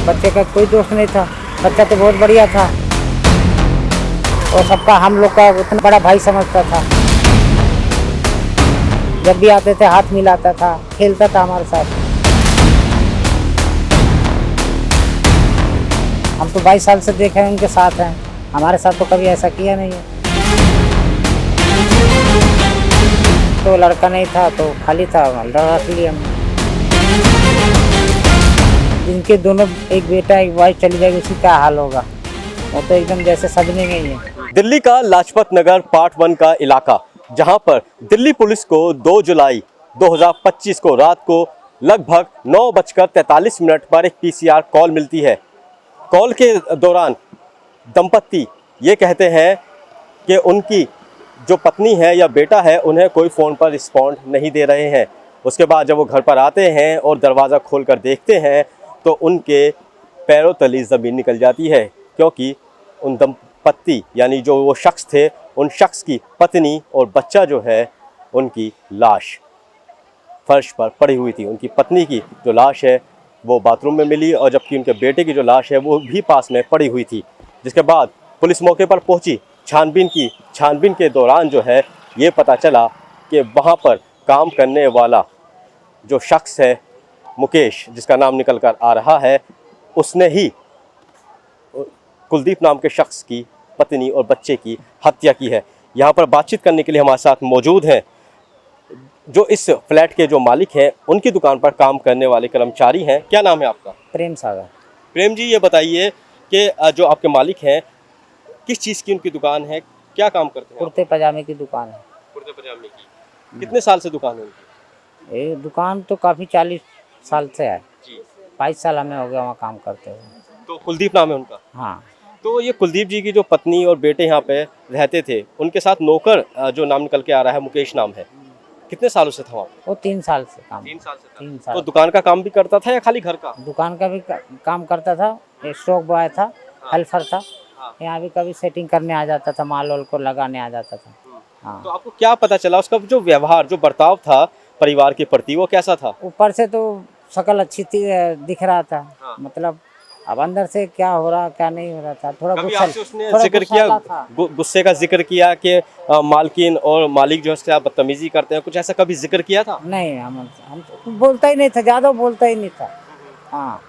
बच्चे का कोई दोष नहीं था, बच्चा तो बहुत बढ़िया था और सबका हम लोग का उतना बड़ा भाई समझता था। जब भी आते थे हाथ मिलाता था, खेलता था हमारे साथ। हम तो 22 साल से देखे हैं उनके साथ हैं, हमारे साथ तो कभी ऐसा किया नहीं है। तो लड़का नहीं था तो खाली था, रख लिया हमने। जिनके दोनों एक बेटा एक वाइफ चली जाएगी उसकी क्या हाल होगा, वो तो एकदम जैसे सदमे में ही है। दिल्ली का लाजपत नगर पार्ट 1 का इलाका, जहां पर दिल्ली पुलिस को 2 जुलाई 2025 को रात को लगभग 9:43 पर एक पीसीआर कॉल मिलती है। कॉल के दौरान दंपत्ति ये कहते हैं कि उनकी जो पत्नी है या बेटा है उन्हें कोई फ़ोन पर रिस्पॉन्ड नहीं दे रहे हैं। उसके बाद जब वो घर पर आते हैं और दरवाज़ा खोलकर देखते हैं तो उनके पैरों तले ज़मीन निकल जाती है, क्योंकि उन दंपत्ति यानी जो वो शख्स थे, उन शख्स की पत्नी और बच्चा जो है उनकी लाश फर्श पर पड़ी हुई थी। उनकी पत्नी की जो लाश है वो बाथरूम में मिली और जबकि उनके बेटे की जो लाश है वो भी पास में पड़ी हुई थी। जिसके बाद पुलिस मौके पर पहुंची, छानबीन के दौरान जो है ये पता चला कि वहाँ पर काम करने वाला जो शख्स है मुकेश, जिसका नाम निकल कर आ रहा है, उसने ही कुलदीप नाम के शख्स की पत्नी और बच्चे की हत्या की है। यहाँ पर बातचीत करने के लिए हमारे साथ मौजूद हैं जो इस फ्लैट के जो मालिक हैं, उनकी दुकान पर काम करने वाले कर्मचारी हैं। क्या नाम है आपका? प्रेम सागर। प्रेम जी, ये बताइए कि जो आपके मालिक हैं किस चीज़ की उनकी दुकान है, क्या काम करते हैं? कुर्ते पजामे की दुकान है। कुर्ते पजामे की। कितने साल से दुकान है उनकी? ये दुकान तो काफ़ी 40 साल से है। जी। 22 साल हमें हो गया वहाँ काम करते हुए। तो कुलदीप नाम है उनका? हाँ। तो ये कुलदीप जी की जो पत्नी और बेटे यहाँ पे रहते थे, उनके साथ नौकर जो नाम निकल के आ रहा है मुकेश नाम है, कितने सालों से था वहाँ पे? वो 3 साल से काम। 3 साल से था। 3 साल। तो दुकान का काम भी करता था या खाली घर का? दुकान का भी काम करता था, स्टॉक बॉय था, हेल्पर था। हाँ। यहाँ भी कभी सेटिंग करने आ जाता था, माल वाल को लगाने आ जाता था। हाँ। तो आपको क्या पता चला उसका जो व्यवहार, जो बर्ताव था परिवार के प्रति, वो कैसा था? ऊपर से तो शक्ल अच्छी थी, दिख रहा था। हाँ। मतलब अब अंदर से क्या हो रहा क्या नहीं हो रहा था, थोड़ा कभी गुस्सा, आपसे उसने थोड़ा जिक्र किया, गुस्सैला था। गुस्से का जिक्र किया कि मालकिन और मालिक जो है उसके साथ बदतमीजी करते हैं, कुछ ऐसा कभी जिक्र किया था? नहीं, हम तो बोलता ही नहीं था, ज़्यादा बोलता ही नहीं था। हाँ।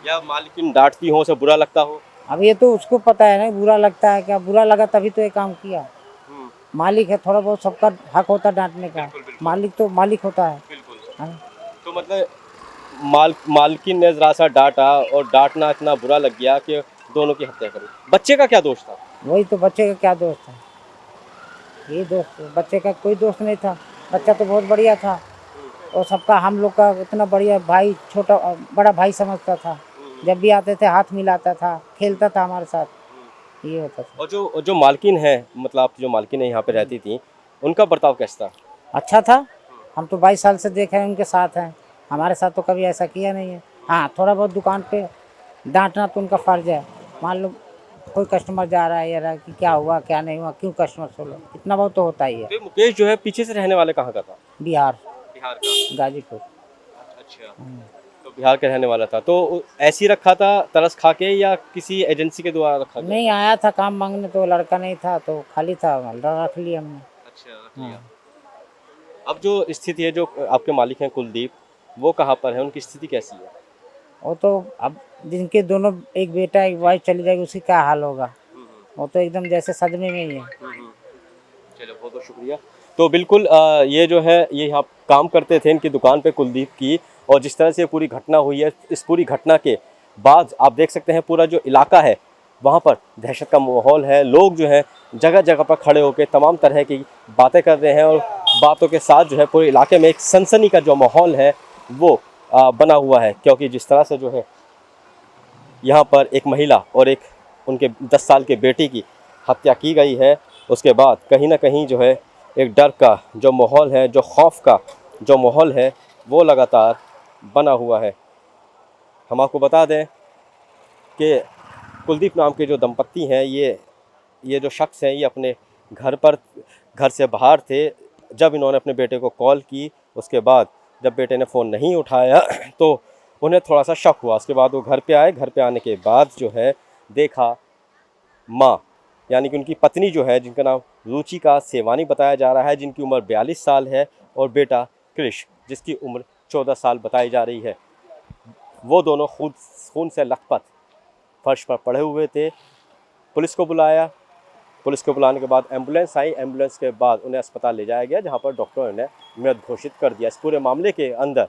या मालकिन डांटती हो, उसे बुरा लगता हो? अब ये तो उसको पता है ना, बुरा लगता है क्या, बुरा लगा तभी तो ये काम किया। मालिक है, थोड़ा बहुत सबका हक होता है डांटने का। बिल्कुल, बिल्कुल। मालिक तो मालिक होता है। बिल्कुल। हाँ। तो मतलब मालकिन ने जरा सा डांटा और डांटना इतना बुरा लग गया कि दोनों की हत्या करी। बच्चे का क्या दोष था? वही तो, बच्चे का क्या दोष था, ये दोस्त, बच्चे का कोई दोष नहीं था, बच्चा तो बहुत बढ़िया था और सबका हम लोग का उतना बढ़िया भाई, छोटा बड़ा भाई समझता था। जब भी आते थे हाथ मिलाता था, खेलता था हमारे साथ, ये होता था। और जो मालकिन है, मतलब आप जो मालकिन है यहाँ पे रहती थी, उनका बर्ताव कैसा था? अच्छा था। हम तो 22 साल से देखे हैं उनके साथ हैं, हमारे साथ तो कभी ऐसा किया नहीं है। हाँ, थोड़ा बहुत दुकान पे डांटना तो उनका फर्ज है। मान लो कोई कस्टमर जा रहा है या कि क्या हुआ क्या नहीं हुआ, क्यों कस्टमर सोलो, इतना बहुत तो होता ही है। तो मुकेश जो है पीछे से रहने वाले कहाँ का था? बिहार, बिहार का। गाजीपुर। अच्छा। तो बिहार का रहने वाला था, तो ऐसे ही रखा था तरस खा के या किसी एजेंसी के द्वारा रखा गया? नहीं, आया था काम मांगने तो लड़का नहीं था तो खाली था, रख लिया हमने। अच्छा, रख लिया। अब जो स्थिति है, जो आपके मालिक हैं कुलदीप, वो कहाँ पर है, उनकी स्थिति कैसी है? वो तो अब जिनके दोनों एक बेटा एक वाइफ चली जाएगी उसकी क्या हाल होगा, वो तो एकदम जैसे सदमे में ही है। चलो, बहुत बहुत शुक्रिया। तो बिल्कुल ये जो है ये यहाँ काम करते थे इनकी दुकान पे कुलदीप की, और जिस तरह से पूरी घटना हुई है, इस पूरी घटना के बाद आप देख सकते हैं पूरा जो इलाका है वहाँ पर दहशत का माहौल है। लोग जो है जगह जगह पर खड़े होकर तमाम तरह की बातें कर रहे हैं और बातों के साथ जो है पूरे इलाके में एक सनसनी का जो माहौल है वो बना हुआ है, क्योंकि जिस तरह से जो है यहाँ पर एक महिला और एक उनके 10 साल के बेटे की हत्या की गई है, उसके बाद कहीं ना कहीं जो है एक डर का जो माहौल है, जो खौफ का जो माहौल है वो लगातार बना हुआ है। हम आपको बता दें कि कुलदीप नाम के जो दंपत्ति हैं, ये जो शख्स हैं, ये अपने घर से बाहर थे जब इन्होंने अपने बेटे को कॉल की। उसके बाद जब बेटे ने फ़ोन नहीं उठाया तो उन्हें थोड़ा सा शक हुआ। उसके बाद वो घर पे आए। घर पे आने के बाद जो है देखा माँ यानी कि उनकी पत्नी जो है, जिनका नाम रुचिका सेवानी बताया जा रहा है, जिनकी उम्र 42 साल है, और बेटा क्रिश जिसकी उम्र 14 साल बताई जा रही है, वो दोनों खून से लथपथ फर्श पर पड़े हुए थे। पुलिस को बुलाया। पुलिस को बुलाने के बाद एम्बुलेंस आई। एम्बुलेंस के बाद उन्हें अस्पताल ले जाया गया, जहां पर डॉक्टरों ने मृत घोषित कर दिया। इस पूरे मामले के अंदर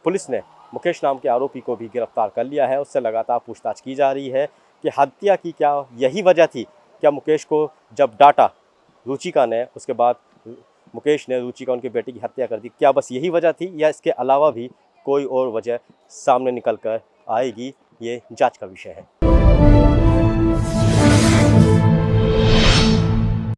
पुलिस ने मुकेश नाम के आरोपी को भी गिरफ्तार कर लिया है। उससे लगातार पूछताछ की जा रही है कि हत्या की क्या यही वजह थी। क्या मुकेश को जब डांटा रुचिका ने, उसके बाद मुकेश ने रुचिका उनके बेटे की हत्या कर दी, क्या बस यही वजह थी या इसके अलावा भी कोई और वजह सामने निकल कर आएगी, ये जांच का विषय है।